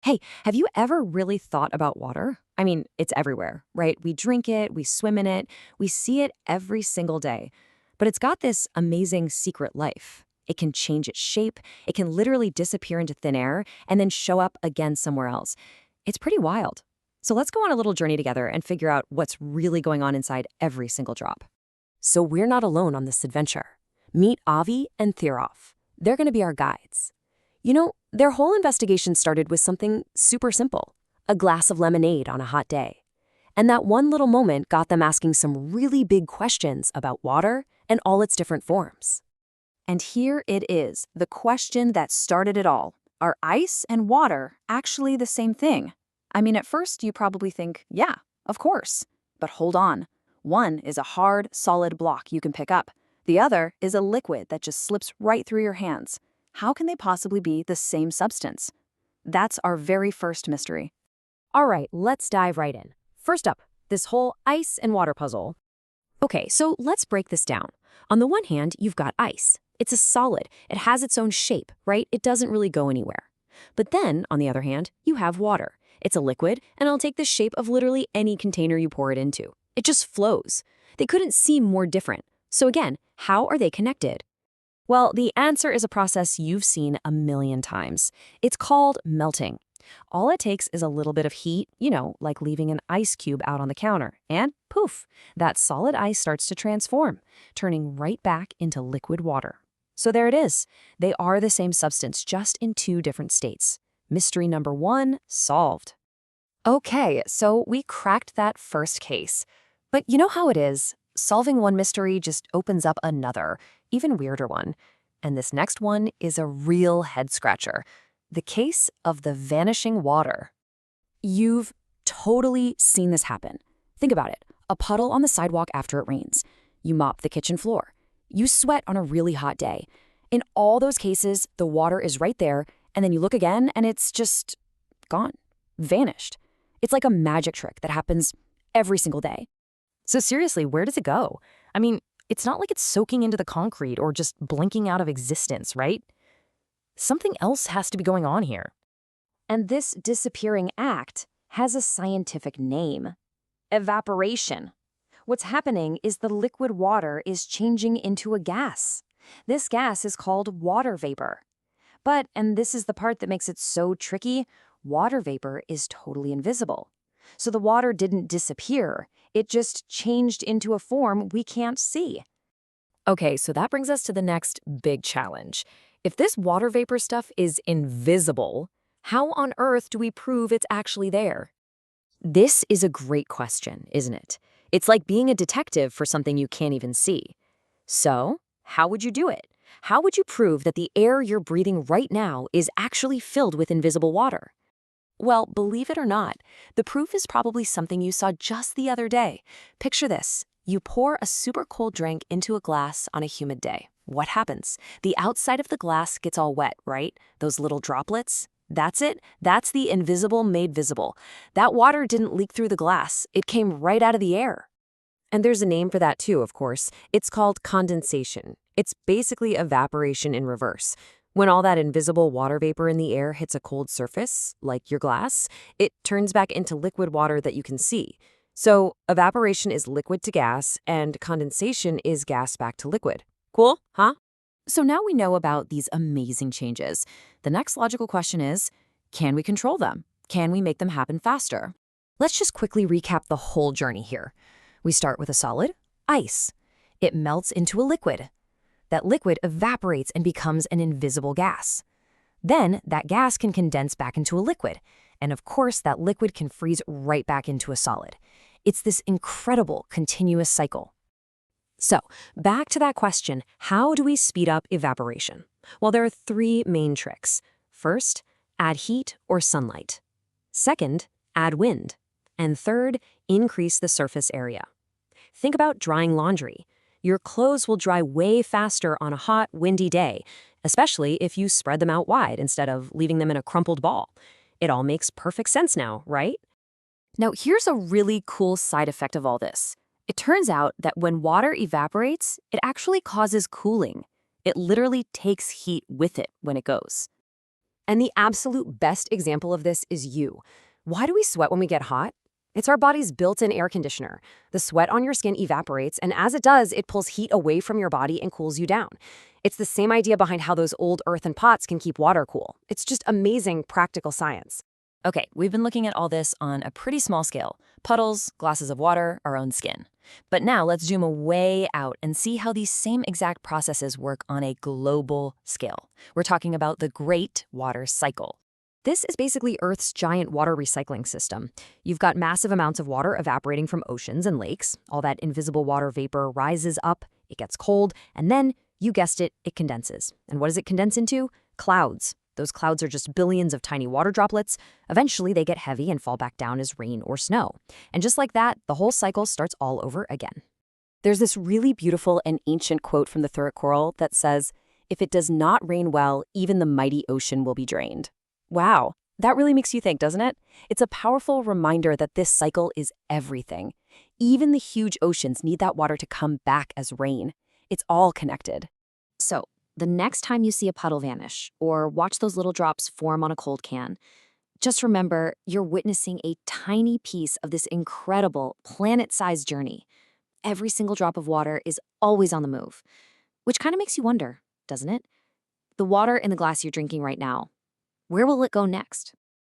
Hey, have you ever really thought about water? I mean, it's everywhere, right? We drink it, we swim in it, we see it every single day. But it's got this amazing secret life. It can change its shape, it can literally disappear into thin air, and then show up again somewhere else. It's pretty wild. So let's go on a little journey together and figure out what's really going on inside every single drop. So we're not alone on this adventure. Meet Avi and Thirov. They're going to be our guides. Their whole investigation started with something super simple, a glass of lemonade on a hot day. And that one little moment got them asking some really big questions about water and all its different forms. And here it is, the question that started it all. Are ice and water actually the same thing? I mean, at first you probably think, yeah, of course. But hold on. One is a hard, solid block you can pick up. The other is a liquid that just slips right through your hands. How can they possibly be the same substance? That's our very first mystery. All right, let's dive right in. First up, this whole ice and water puzzle. Okay, so let's break this down. On the one hand, you've got ice. It's a solid. It has its own shape, right? It doesn't really go anywhere. But then, on the other hand, you have water. It's a liquid, and it'll take the shape of literally any container you pour it into. It just flows. They couldn't seem more different. So again, how are they connected? Well, the answer is a process you've seen a million times. It's called melting. All it takes is a little bit of heat, like leaving an ice cube out on the counter, and poof, that solid ice starts to transform, turning right back into liquid water. So there it is. They are the same substance, just in two different states. Mystery number one solved. Okay, so we cracked that first case. But you know how it is? Solving one mystery just opens up another, even weirder one. And this next one is a real head-scratcher. The case of the vanishing water. You've totally seen this happen. Think about it. A puddle on the sidewalk after it rains. You mop the kitchen floor. You sweat on a really hot day. In all those cases, the water is right there, and then you look again, and it's just gone, vanished. It's like a magic trick that happens every single day. So seriously, where does it go? I mean, it's not like it's soaking into the concrete or just blinking out of existence, right? Something else has to be going on here. And this disappearing act has a scientific name: evaporation. What's happening is the liquid water is changing into a gas. This gas is called water vapor. But, and this is the part that makes it so tricky, water vapor is totally invisible. So the water didn't disappear, it just changed into a form we can't see. Okay, so that brings us to the next big challenge. If this water vapor stuff is invisible, how on earth do we prove it's actually there? This is a great question, isn't it? It's like being a detective for something you can't even see. So, how would you do it? How would you prove that the air you're breathing right now is actually filled with invisible water? Well, believe it or not, the proof is probably something you saw just the other day. Picture this. You pour a super cold drink into a glass on a humid day. What happens? The outside of the glass gets all wet, right? Those little droplets? That's it. That's the invisible made visible. That water didn't leak through the glass. It came right out of the air. And there's a name for that too, of course. It's called condensation. It's basically evaporation in reverse. When all that invisible water vapor in the air hits a cold surface, like your glass, it turns back into liquid water that you can see. So evaporation is liquid to gas, and condensation is gas back to liquid. Cool, huh? So now we know about these amazing changes. The next logical question is, can we control them? Can we make them happen faster? Let's just quickly recap the whole journey here. We start with a solid, ice. It melts into a liquid. That liquid evaporates and becomes an invisible gas. Then that gas can condense back into a liquid. And of course, that liquid can freeze right back into a solid. It's this incredible continuous cycle. So, back to that question, how do we speed up evaporation? Well, there are three main tricks. First, add heat or sunlight. Second, add wind. And third, increase the surface area. Think about drying laundry. Your clothes will dry way faster on a hot, windy day, especially if you spread them out wide instead of leaving them in a crumpled ball. It all makes perfect sense now, right? Now, here's a really cool side effect of all this. It turns out that when water evaporates, it actually causes cooling. It literally takes heat with it when it goes. And the absolute best example of this is you. Why do we sweat when we get hot? It's our body's built-in air conditioner. The sweat on your skin evaporates, and as it does, it pulls heat away from your body and cools you down. It's the same idea behind how those old earthen pots can keep water cool. It's just amazing practical science. Okay, we've been looking at all this on a pretty small scale. Puddles, glasses of water, our own skin. But now let's zoom way out and see how these same exact processes work on a global scale. We're talking about the Great Water Cycle. This is basically Earth's giant water recycling system. You've got massive amounts of water evaporating from oceans and lakes. All that invisible water vapor rises up, it gets cold, and then, you guessed it, it condenses. And what does it condense into? Clouds. Those clouds are just billions of tiny water droplets. Eventually, they get heavy and fall back down as rain or snow. And just like that, the whole cycle starts all over again. There's this really beautiful and ancient quote from the throat coral that says, "If it does not rain well, even the mighty ocean will be drained." Wow, that really makes you think, doesn't it? It's a powerful reminder that this cycle is everything. Even the huge oceans need that water to come back as rain. It's all connected. So, the next time you see a puddle vanish or watch those little drops form on a cold can, just remember you're witnessing a tiny piece of this incredible planet-sized journey. Every single drop of water is always on the move, which kind of makes you wonder, doesn't it? The water in the glass you're drinking right now, where will it go next?